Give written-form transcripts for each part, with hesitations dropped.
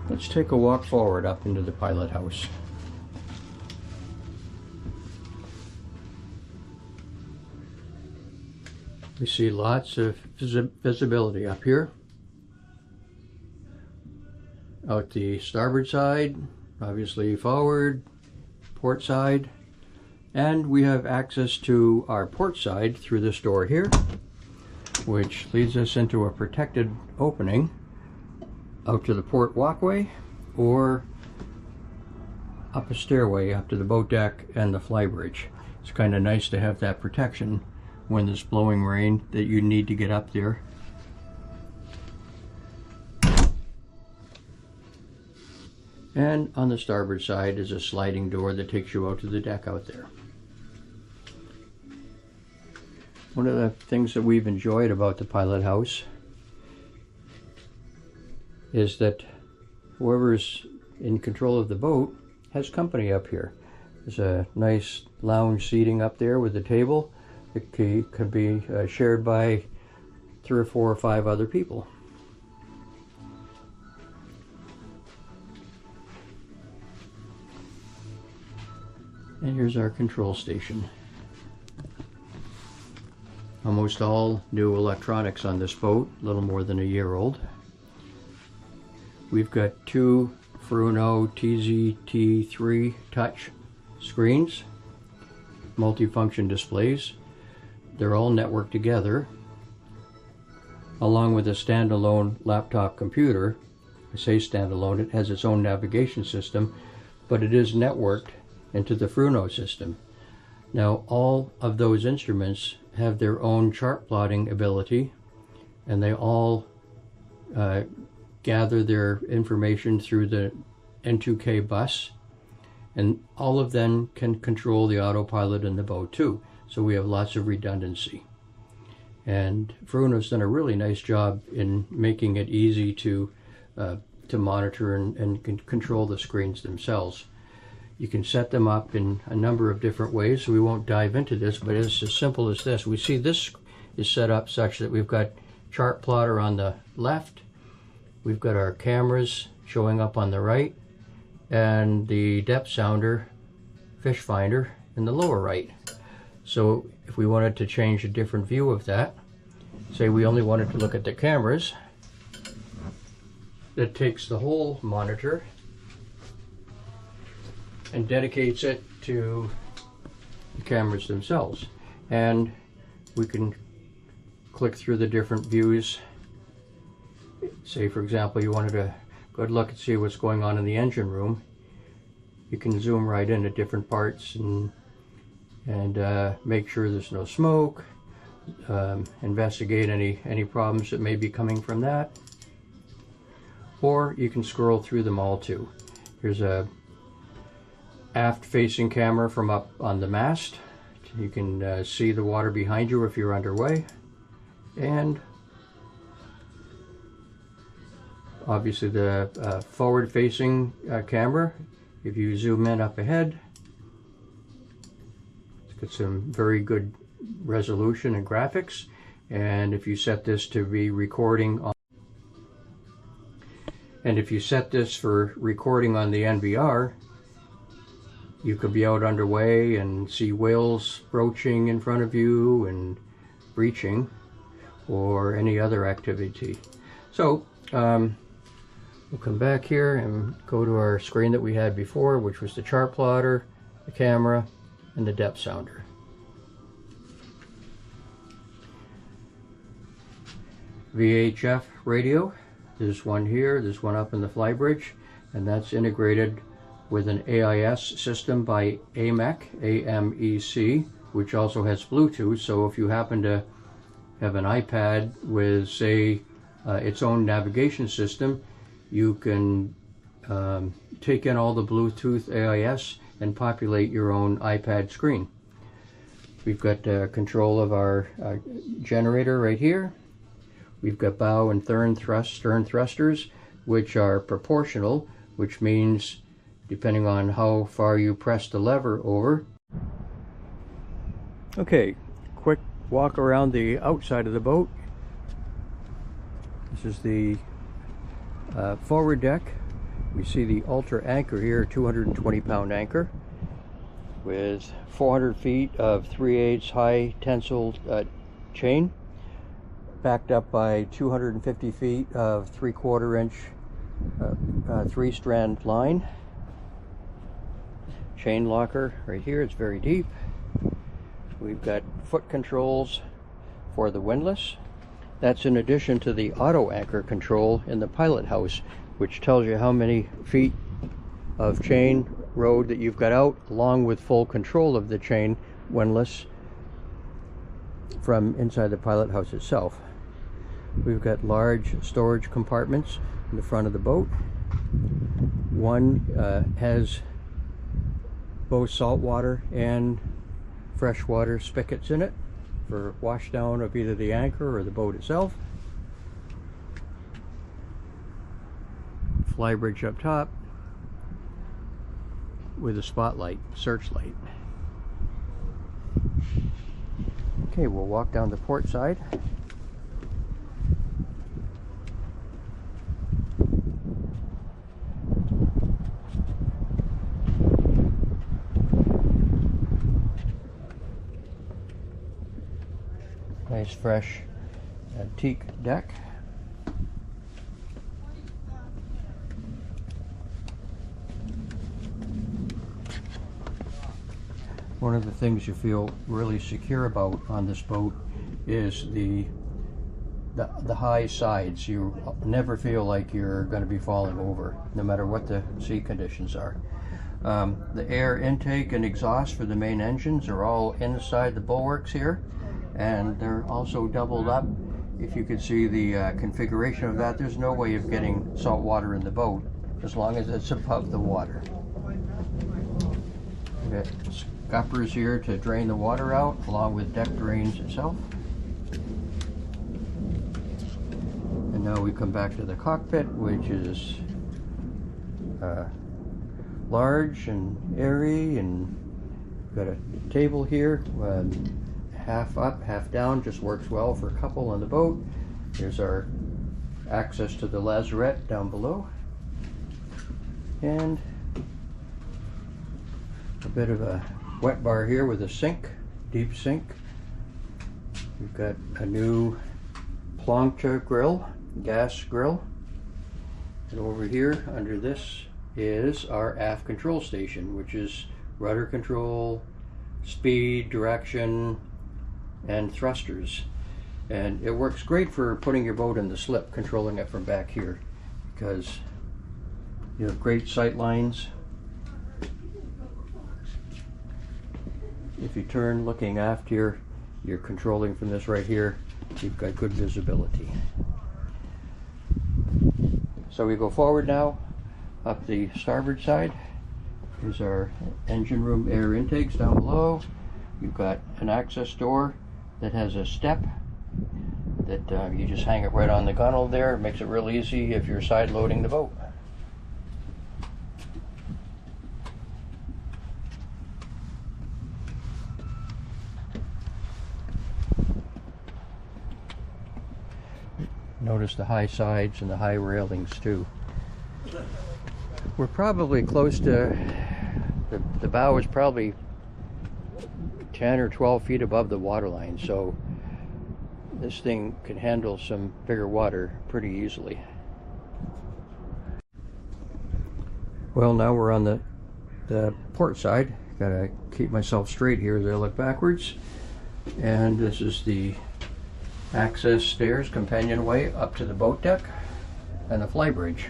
Let's take a walk forward up into the pilot house. We see lots of visibility up here. Out the starboard side, obviously forward, port side, and we have access to our port side through this door here, which leads us into a protected opening out to the port walkway or up a stairway up to the boat deck and the flybridge. It's kind of nice to have that protection when there's blowing rain that you need to get up there. And on the starboard side is a sliding door that takes you out to the deck out there. One of the things that we've enjoyed about the pilot house is that whoever's in control of the boat has company up here. There's a nice lounge seating up there with a table. It could be shared by 3 or 4 or 5 other people. And here's our control station. Almost all new electronics on this boat, a little more than a year old. We've got 2 Fruno TZT3 touch screens, multifunction displays. They're all networked together, along with a standalone laptop computer. I say standalone, it has its own navigation system, but it is networked into the Fruno system. Now, all of those instruments have their own chart plotting ability, and they all gather their information through the N2K bus, and all of them can control the autopilot in the boat too. So we have lots of redundancy. And Fruno's done a really nice job in making it easy to monitor and control the screens themselves. You can set them up in a number of different ways, so we won't dive into this, but it's as simple as this. We see this is set up such that we've got chart plotter on the left, we've got our cameras showing up on the right, and the depth sounder, fish finder, in the lower right. So if we wanted to change a different view of that, say we only wanted to look at the cameras, that takes the whole monitor and dedicates it to the cameras themselves. And we can click through the different views. Say, for example, you wanted to go look and see what's going on in the engine room. You can zoom right into different parts and make sure there's no smoke, investigate any problems that may be coming from that. Or you can scroll through them all too. Here's a aft facing camera from up on the mast. You can see the water behind you if you're underway, and obviously the forward facing camera. If you zoom in up ahead, it's got some very good resolution and graphics. And if you set this to be recording on, and if you set this for recording on the NVR, you could be out underway and see whales broaching in front of you and breaching, or any other activity. So we'll come back here and go to our screen that we had before, which was the chart plotter, the camera, and the depth sounder. VHF radio. There's one here, there's one up in the Flybridge, and that's integrated with an AIS system by AMEC, which also has Bluetooth. So if you happen to have an iPad with, say, its own navigation system, you can take in all the Bluetooth AIS and populate your own iPad screen. We've got control of our generator right here. We've got bow and stern thrusters, which are proportional, which means depending on how far you press the lever over. Okay, quick walk around the outside of the boat. This is the forward deck. We see the Ultra anchor here, 220-pound anchor with 400 feet of 3/8 high tensile chain, backed up by 250 feet of 3/4 inch 3-strand line. Chain locker right here, it's very deep. We've got foot controls for the windlass. That's in addition to the auto anchor control in the Pilothouse, which tells you how many feet of chain rode that you've got out, along with full control of the chain windlass from inside the Pilothouse itself. We've got large storage compartments in the front of the boat. One has both saltwater and freshwater spigots in it for washdown of either the anchor or the boat itself. Flybridge up top with a spotlight, searchlight. Okay, we'll walk down the port side. Nice fresh teak deck. One of the things you feel really secure about on this boat is the high sides. You never feel like you're going to be falling over, no matter what the sea conditions are. The air intake and exhaust for the main engines are all inside the bulwarks here, and they're also doubled up. If you could see the configuration of that, there's no way of getting salt water in the boat as long as it's above the water. We've got scuppers here to drain the water out, along with deck drains itself. And now we come back to the cockpit, which is large and airy, and got a table here, half up, half down, just works well for a couple on the boat. Here's our access to the lazarette down below, and a bit of a wet bar here with a sink, deep sink. We've got a new plancha grill, gas grill, and over here under this is our aft control station, which is rudder control, speed, direction, and thrusters. And it works great for putting your boat in the slip, controlling it from back here, because you have great sight lines. If you turn looking aft here, you're controlling from this right here. You've got good visibility. So we go forward now, up the starboard side. Here's our engine room air intakes down below. You've got an access door that has a step that you just hang it right on the gunnel there. It makes it real easy if you're side loading the boat. Notice the high sides and the high railings too. We're probably close to, the bow is probably 10 or 12 feet above the waterline, so this thing can handle some bigger water pretty easily. Well, now we're on the port side. Gotta keep myself straight here as I look backwards. And this is the access stairs, companionway up to the boat deck and the flybridge.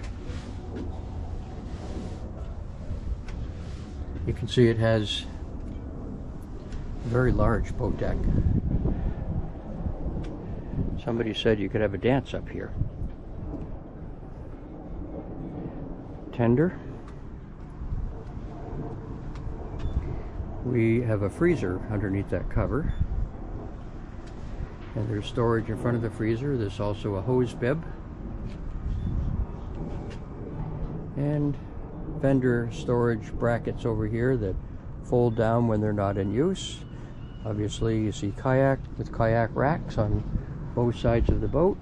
You can see it has a very large boat deck. Somebody said you could have a dance up here. Tender. We have a freezer underneath that cover. And there's storage in front of the freezer. There's also a hose bib. And fender storage brackets over here that fold down when they're not in use. Obviously you see kayak with kayak racks on both sides of the boat.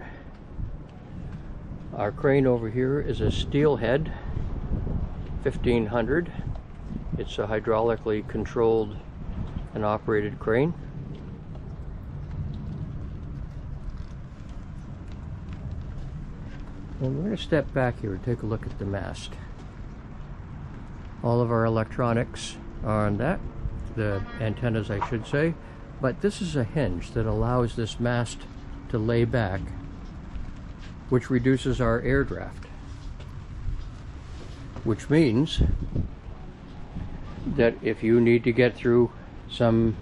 Our crane over here is a steelhead 1500. It's a hydraulically controlled and operated crane. And we're going to step back here and take a look at the mast. All of our electronics are on that, the antennas I should say, but this is a hinge that allows this mast to lay back, which reduces our air draft, which means that if you need to get through some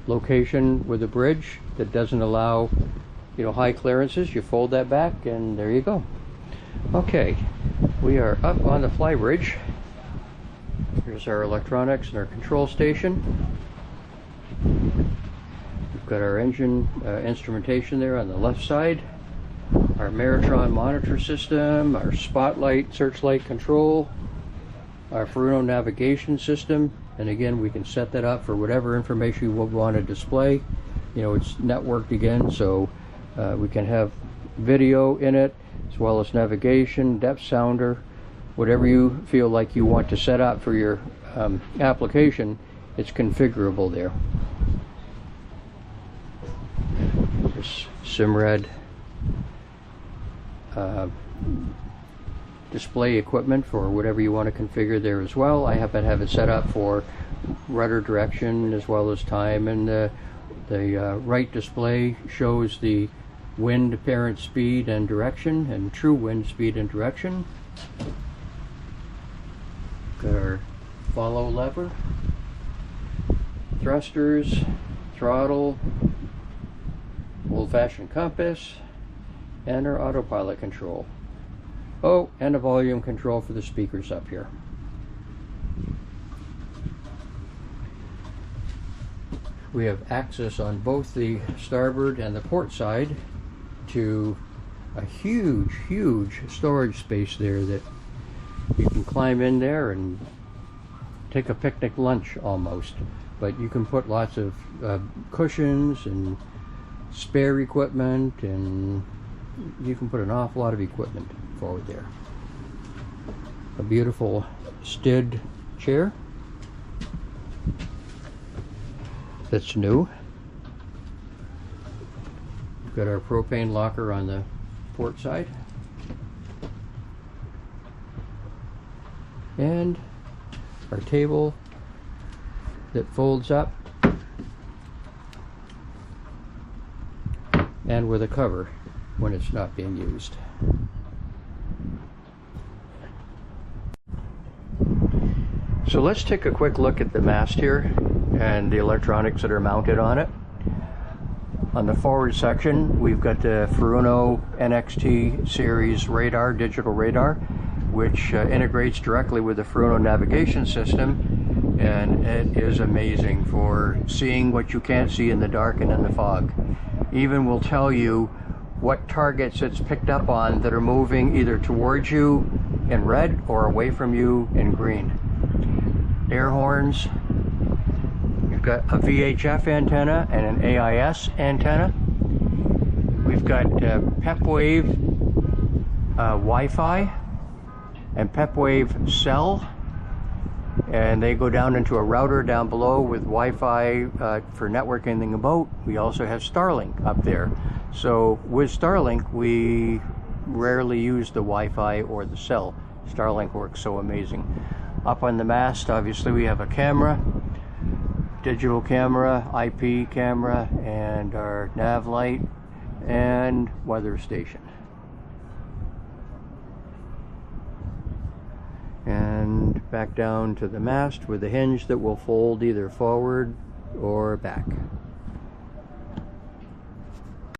location with a bridge that doesn't allow, high clearances, you fold that back and there you go. Okay, we are up on the Flybridge. Here's our electronics and our control station. We've got our engine instrumentation there on the left side, our Maritron monitor system, our spotlight searchlight control, our Furuno navigation system, and again we can set that up for whatever information you would want to display. It's networked again, so we can have video in it as well as navigation, depth sounder, whatever you feel like you want to set up for your application. It's configurable there. There's Simrad display equipment for whatever you want to configure there as well. I happen to have it set up for rudder direction as well as time, and the right display shows the wind apparent speed and direction, and true wind speed and direction. Got our follow lever, thrusters, throttle, old-fashioned compass, and our autopilot control. Oh, and a volume control for the speakers up here. We have access on both the starboard and the port side to a huge storage space there that you can climb in there and take a picnic lunch almost. But you can put lots of cushions and spare equipment, and you can put an awful lot of equipment forward there. A beautiful Stid chair that's new. We've got our propane locker on the port side, and our table that folds up and with a cover when it's not being used. So let's take a quick look at the mast here and the electronics that are mounted on it. On the forward section, we've got the Furuno NXT series radar, digital radar, which integrates directly with the Furuno navigation system, and it is amazing for seeing what you can't see in the dark and in the fog. Even will tell you what targets it's picked up on that are moving either towards you in red or away from you in green. Air horns. We've got a VHF antenna and an AIS antenna. We've got PepWave Wi-Fi and PepWave cell, and they go down into a router down below with Wi-Fi for networking the boat. We also have Starlink up there. So with Starlink, we rarely use the Wi-Fi or the cell. Starlink works so amazing. Up on the mast, obviously, we have a camera, digital camera, IP camera, and our nav light and weather station. And back down to the mast with a hinge that will fold either forward or back.